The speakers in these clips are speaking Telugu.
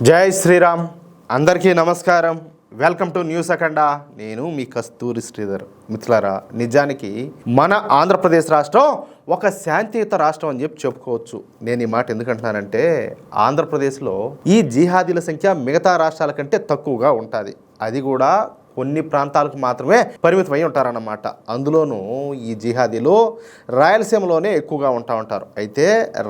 జై శ్రీరామ్. అందరికీ నమస్కారం. వెల్కమ్ టు న్యూస్ అఖండ. నేను మీ కస్తూరి శ్రీధర్. మిత్రులారా, నిజానికి మన ఆంధ్రప్రదేశ్ రాష్ట్రం ఒక శాంతియుత రాష్ట్రం అని చెప్పుకోవచ్చు. నేను ఈ మాట ఎందుకంటున్నానంటే, ఆంధ్రప్రదేశ్లో ఈ జిహాదీల సంఖ్య మిగతా రాష్ట్రాల కంటే తక్కువగా ఉంటుంది. అది కూడా కొన్ని ప్రాంతాలకు మాత్రమే పరిమితమై ఉంటారన్నమాట. అందులోనూ ఈ జిహాదీలు రాయలసీమలోనే ఎక్కువగా ఉంటారు. అయితే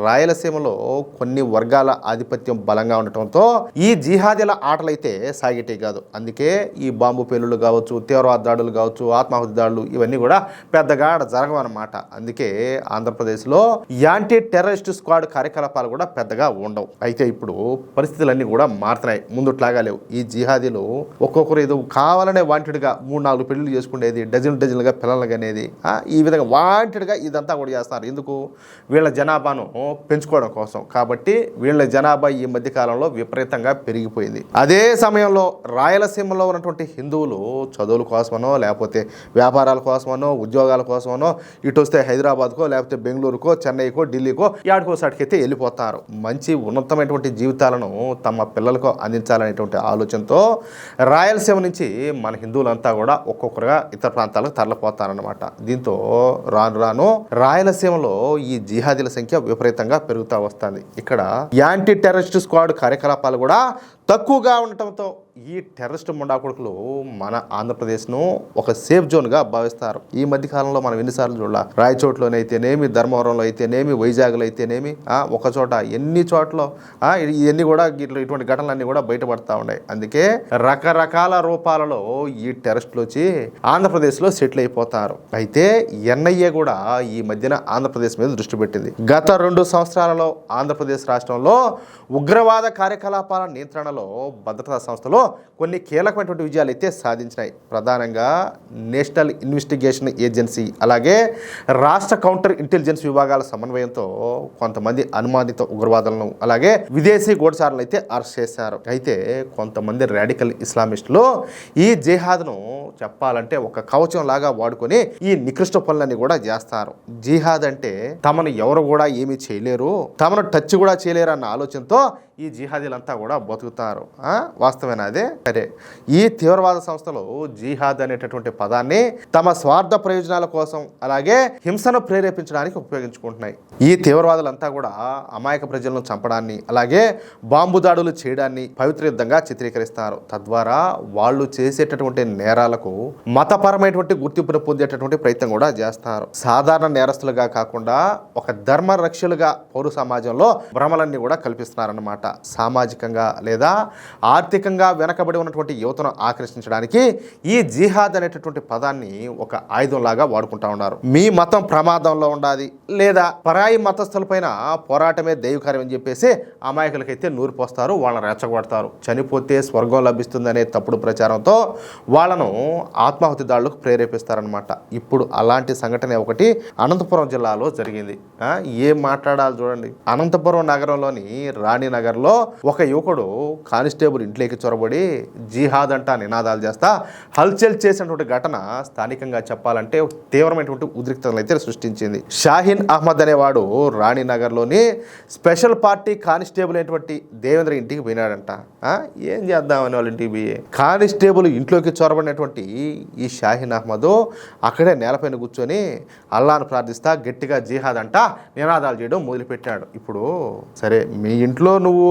రాయలసీమలో కొన్ని వర్గాల ఆధిపత్యం బలంగా ఉండటంతో ఈ జిహాదీల ఆటలైతే సాగేటే కాదు. అందుకే ఈ బాంబు పేలుళ్ళు కావచ్చు, తీవ్రవాద దాడులు కావచ్చు, ఆత్మాహుతి దాడులు ఇవన్నీ కూడా పెద్దగా జరగవన్నమాట. అందుకే ఆంధ్రప్రదేశ్లో యాంటీ టెర్రరిస్ట్ స్క్వాడ్ కార్యకలాపాలు కూడా పెద్దగా ఉండవు. అయితే ఇప్పుడు పరిస్థితులన్నీ కూడా మారుతున్నాయి. ముందుట్లాగా లేవు. ఈ జిహాదీలు ఒక్కొక్కరు ఏదో కావాలని వాంటెడ్గా 3-4 పెళ్లిళ్ళు చేసుకునేది, డజన్లుగా పిల్లలు అనేది, ఈ విధంగా వాంటెడ్గా ఇదంతా కూడా చేస్తున్నారు. ఎందుకు? వీళ్ళ జనాభాను పెంచుకోవడం కోసం. కాబట్టి వీళ్ళ జనాభా ఈ మధ్య కాలంలో విపరీతంగా పెరిగిపోయింది. అదే సమయంలో రాయలసీమలో ఉన్నటువంటి హిందువులు చదువుల కోసమనో, లేకపోతే వ్యాపారాల కోసమనో, ఉద్యోగాల కోసమనో ఇటు వస్తే హైదరాబాద్కో, లేకపోతే బెంగళూరుకో, చెన్నైకో, ఢిల్లీకో యాడికోసాటికైతే వెళ్ళిపోతారు. మంచి ఉన్నతమైనటువంటి జీవితాలను తమ పిల్లలకు అందించాలనేటువంటి ఆలోచనతో రాయలసీమ నుంచి మన హిందువులంతా కూడా ఒక్కొక్కరుగా ఇతర ప్రాంతాలకు తరలిపోతారన్నమాట. దీంతో రాను రాయలసీమలో ఈ జిహాదీల సంఖ్య విపరీతంగా పెరుగుతూ వస్తుంది. ఇక్కడ యాంటీ టెర్రరిస్ట్ స్క్వాడ్ కార్యకలాపాలు కూడా తక్కువగా ఉండటంతో ఈ టెర్రరిస్ట్ ముండాకుడుకులు మన ఆంధ్రప్రదేశ్ను ఒక సేఫ్ జోన్గా భావిస్తారు. ఈ మధ్య కాలంలో మనం ఎన్నిసార్లు చూడాలి, రాయచోట్లోనైతేనేమి, ధర్మవరంలో అయితేనేమి, వైజాగ్లో అయితేనేమి, ఒక చోట ఎన్ని చోట్ల ఇవన్నీ కూడా ఇటువంటి ఘటనలన్నీ కూడా బయటపడతా ఉన్నాయి. అందుకే రకరకాల రూపాలలో ఈ టెర్రరిస్టులు వచ్చి ఆంధ్రప్రదేశ్లో సెటిల్ అయిపోతారు. అయితే ఎన్ఐఏ కూడా ఈ మధ్యన ఆంధ్రప్రదేశ్ మీద దృష్టి పెట్టింది. గత 2 సంవత్సరాలలో ఆంధ్రప్రదేశ్ రాష్ట్రంలో ఉగ్రవాద కార్యకలాపాల నియంత్రణలో భద్రతా సంస్థలో కొన్ని కీలకమైనటువంటి విజయాలు అయితే సాధించినాయి. ప్రధానంగా నేషనల్ ఇన్వెస్టిగేషన్ ఏజెన్సీ, అలాగే రాష్ట్ర కౌంటర్ ఇంటెలిజెన్స్ విభాగాల సమన్వయంతో కొంతమంది అనుమానిత ఉగ్రవాదులను, అలాగే విదేశీ గూఢచారులను అయితే అరెస్ట్ చేశారు. అయితే కొంతమంది రాడికల్ ఇస్లామిస్టులు ఈ జిహాద్ను చెప్పాలంటే ఒక కవచం లాగా వాడుకొని ఈ నికృష్ట పనులన్నీ కూడా చేస్తారు. జిహాద్ అంటే తమను ఎవరు కూడా ఏమీ చేయలేరు, తమను టచ్ కూడా చేయలేరు అన్న ఆలోచనతో ఈ జిహాదీలంతా కూడా బతుకుతారు. వాస్తవేనా? అదే సరే. ఈ తీవ్రవాద సంస్థలు జిహాద్ అనేటటువంటి పదాన్ని తమ స్వార్థ ప్రయోజనాల కోసం, అలాగే హింసను ప్రేరేపించడానికి ఉపయోగించుకుంటున్నాయి. ఈ తీవ్రవాదులంతా కూడా అమాయక ప్రజలను చంపడాన్ని, అలాగే బాంబు దాడులు చేయడాన్ని పవిత్ర యుద్ధంగా చిత్రీకరిస్తారు. తద్వారా వాళ్ళు చేసేటటువంటి నేరాలకు మతపరమైనటువంటి గుర్తింపును పొందేటటువంటి ప్రయత్నం కూడా చేస్తారు. సాధారణ నేరస్తులుగా కాకుండా ఒక ధర్మ రక్షలుగా పౌర సమాజంలో భ్రమలన్నీ కూడా కల్పిస్తున్నారన్నమాట. సామాజికంగా లేదా ఆర్థికంగా వెనకబడి ఉన్నటువంటి యువతను ఆకర్షించడానికి ఈ జిహాద్ అనేటటువంటి పదాన్ని ఒక ఆయుధంలాగా వాడుకుంటా ఉన్నారు. మీ మతం ప్రమాదంలో ఉండాలి, లేదా పరాయి మతస్థులపైన పోరాటమే దైవకార్యం అని చెప్పేసి అమాయకులకైతే నూరు పోస్తారు, వాళ్ళని రెచ్చగొడతారు. చనిపోతే స్వర్గం లభిస్తుందనే తప్పుడు ప్రచారంతో వాళ్ళను ఆత్మాహుతి దాడులకు ప్రేరేపిస్తారనమాట. ఇప్పుడు అలాంటి సంఘటన ఒకటి అనంతపురం జిల్లాలో జరిగింది. ఏం మాట్లాడాలి చూడండి. అనంతపురం నగరంలోని రాణినగర్లో ఒక యువకుడు కానిస్టేబుల్ ఇంట్లోకి చొరబడి జిహాద్ అంటా నినాదాలు చేస్తా హల్చల్ చేసినటువంటి ఘటన స్థానికంగా చెప్పాలంటే తీవ్రమైనటువంటి ఉద్రిక్తతలు అయితే సృష్టించింది. షాహీన్ అహ్మద్ అనేవాడు రాణినగర్లోని స్పెషల్ పార్టీ కానిస్టేబుల్ అయినటువంటి దేవేంద్ర ఇంటికి పోయినాడంట. ఏం చేద్దామని వాళ్ళ ఇంటికి పోయి కానిస్టేబుల్ ఇంట్లోకి చొరబడినటువంటి ఈ షాహీన్ అహ్మద్ అక్కడే నేలపైన కూర్చొని అల్లాను ప్రార్థిస్తా గట్టిగా జిహాద్ అంటా నినాదాలు చేయడం మొదలుపెట్టాడు. ఇప్పుడు సరే, మీ ఇంట్లో నువ్వు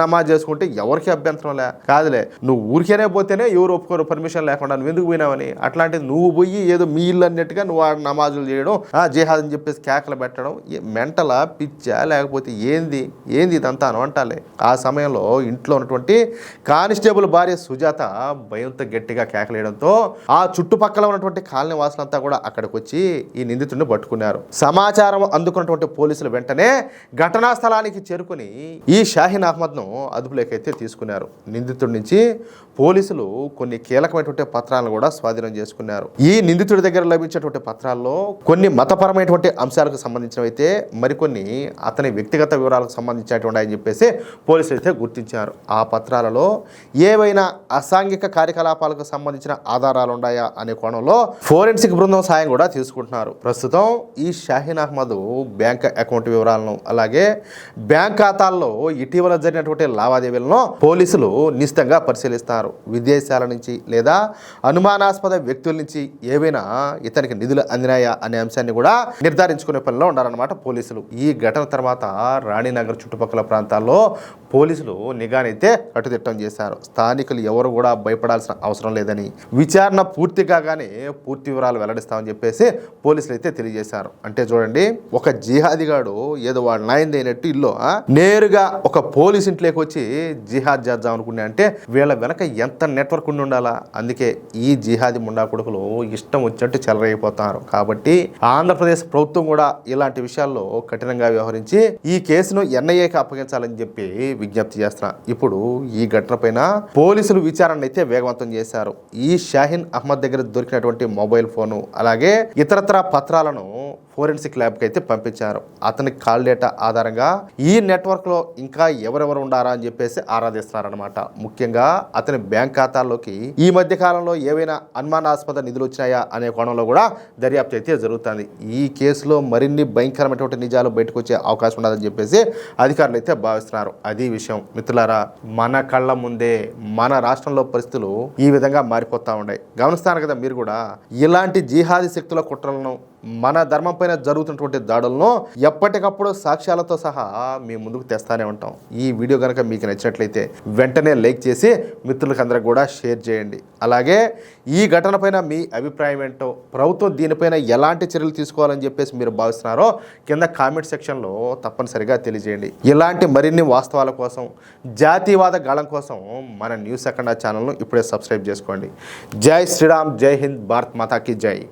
నమాజ్ చేసుకుంటే ఎవరికి అభ్యంతరం కాదులే, నువ్వు ఊరికేనే పోతేనే ఎవరు ఒప్పుకోరు పర్మిషన్ లేకుండా, నువ్వు ఎందుకు పోయినావని. అట్లాంటిది నువ్వు పోయి ఏదో మీ ఇల్లు అన్నట్టుగా నువ్వు నమాజులు చేయడం, జిహాద్ అని చెప్పేసి కేకలు పెట్టడం, మెంటలా పిచ్చా లేకపోతే ఏంది ఇదంతా అనవంటాలే. ఆ సమయంలో ఇంట్లో ఉన్నటువంటి కానిస్టేబుల్ భార్య సుజాత భయంతో గట్టిగా కేకలేయడంతో ఆ చుట్టుపక్కల ఉన్నటువంటి కాలనీ వాసులంతా కూడా అక్కడికి వచ్చి ఈ నిందితుడిని పట్టుకున్నారు. సమాచారం అందుకున్నటువంటి పోలీసులు వెంటనే ఘటనా స్థలానికి చేరుకుని ఈ షాహీన్ అహ్మద్ను అదుపులోకైతే తీసుకున్నారు. నిందితుడి నుంచి పోలీసులు కొన్ని కీలకమైనటువంటి పత్రాలను కూడా స్వాధీనం చేసుకున్నారు. ఈ నిందితుడి దగ్గర లభించేటువంటి పత్రాల్లో కొన్ని మతపరమైనటువంటి అంశాలకు సంబంధించినవైతే, మరికొన్ని అతని వ్యక్తిగత వివరాలకు సంబంధించినటువంటి అని చెప్పేసి పోలీసులు అయితే గుర్తించారు. ఆ పత్రాలలో ఏవైనా అసాంఘిక కార్యకలాపాలకు సంబంధించిన ఆధారాలు ఉన్నాయా అనే కోణంలో ఫోరెన్సిక్ బృందం సాయం కూడా తీసుకుంటున్నారు. ప్రస్తుతం ఈ షాహీన్ అహ్మద్ బ్యాంక్ అకౌంట్ వివరాలను, అలాగే బ్యాంక్ ఖాతాల్లో ఇటీవల ఇటీవల జరిగినటువంటి లావాదేవీలను పోలీసులు నిశితంగా పరిశీలిస్తారు. విదేశాల నుంచి లేదా అనుమానాస్పద వ్యక్తుల నుంచి ఏవైనా ఇతనికి నిధులు అందినాయా అనే అంశాన్ని కూడా నిర్ధారించుకునే పనిలో ఉండాలన్నమాట పోలీసులు. ఈ ఘటన తర్వాత రాణినగర్ చుట్టుపక్కల ప్రాంతాల్లో పోలీసులు నిఘానైతే కట్టుదిట్టం చేశారు. స్థానికులు ఎవరు కూడా భయపడాల్సిన అవసరం లేదని, విచారణ పూర్తి కాగానే పూర్తి వివరాలు వెల్లడిస్తామని చెప్పేసి పోలీసులు అయితే తెలియజేశారు. అంటే చూడండి, ఒక జిహాదిగాడు ఏదో వాడు నాయంది అయినట్టు ఇల్లు నేరుగా ఒక పోలీస్ ఇంట్లోకి వచ్చి జిహాద్ చేద్దాం అనుకునే అంటే వీళ్ళ వెనక ఎంత నెట్వర్క్ ఉండి ఉండాలా. అందుకే ఈ జిహాది ముండా కొడుకులు ఇష్టం వచ్చినట్టు చెలరైపోతారు. కాబట్టి ఆంధ్రప్రదేశ్ ప్రభుత్వం కూడా ఇలాంటి విషయాల్లో కఠినంగా వ్యవహరించి ఈ కేసును ఎన్ఐఏకి అప్పగించాలని చెప్పి విజ్ఞప్తి చేస్తున్నా. ఇప్పుడు ఈ ఘటన పైన పోలీసులు విచారణ అయితే వేగవంతం చేశారు. ఈ షాహీన్ అహ్మద్ దగ్గర దొరికినటువంటి మొబైల్ ఫోను అలాగే ఇతరత్ర పత్రాలను ఫోరెన్సిక్ ల్యాబ్కి అయితే పంపించారు. అతని కాల్ డేటా ఆధారంగా ఈ నెట్వర్క్లో ఇంకా ఎవరెవరు ఉండారా అని చెప్పేసి ఆరాధిస్తున్నారనమాట. ముఖ్యంగా అతని బ్యాంక్ ఖాతాల్లోకి ఈ మధ్య కాలంలో ఏవైనా అనుమానాస్పద నిధులు వచ్చాయా అనే కోణంలో కూడా దర్యాప్తు అయితే జరుగుతుంది. ఈ కేసులో మరిన్ని భయంకరమైనటువంటి నిజాలు బయటకు వచ్చే అవకాశం ఉండదని చెప్పేసి అధికారులు అయితే భావిస్తున్నారు. అది విషయం మిత్రులారా. మన కళ్ళ ముందే మన రాష్ట్రంలో పరిస్థితులు ఈ విధంగా మారిపోతూ ఉన్నాయి. గమనిస్తాను కదా మీరు కూడా. ఇలాంటి జిహాదీ శక్తుల కుట్రలను, మన ధర్మం పైన జరుగుతున్నటువంటి దాడులను ఎప్పటికప్పుడు సాక్ష్యాలతో సహా మీ ముందుకు తెస్తానే ఉంటాం. ఈ వీడియో కనుక మీకు నచ్చినట్లయితే వెంటనే లైక్ చేసి మిత్రులకు అందరికి కూడా షేర్ చేయండి. అలాగే ఈ ఘటన పైన మీ అభిప్రాయం ఏంటో, ప్రభుత్వం దీనిపైన ఎలాంటి చర్యలు తీసుకోవాలని చెప్పేసి మీరు భావిస్తున్నారో కింద కామెంట్ సెక్షన్లో తప్పనిసరిగా తెలియజేయండి. ఇలాంటి మరిన్ని వాస్తవాల కోసం, జాతీయవాద గాళం కోసం మన న్యూస్ అఖండ ఛానల్ను ఇప్పుడే సబ్స్క్రైబ్ చేసుకోండి. జై శ్రీరామ్, జై హింద్, భారత్ మాతాకి జై.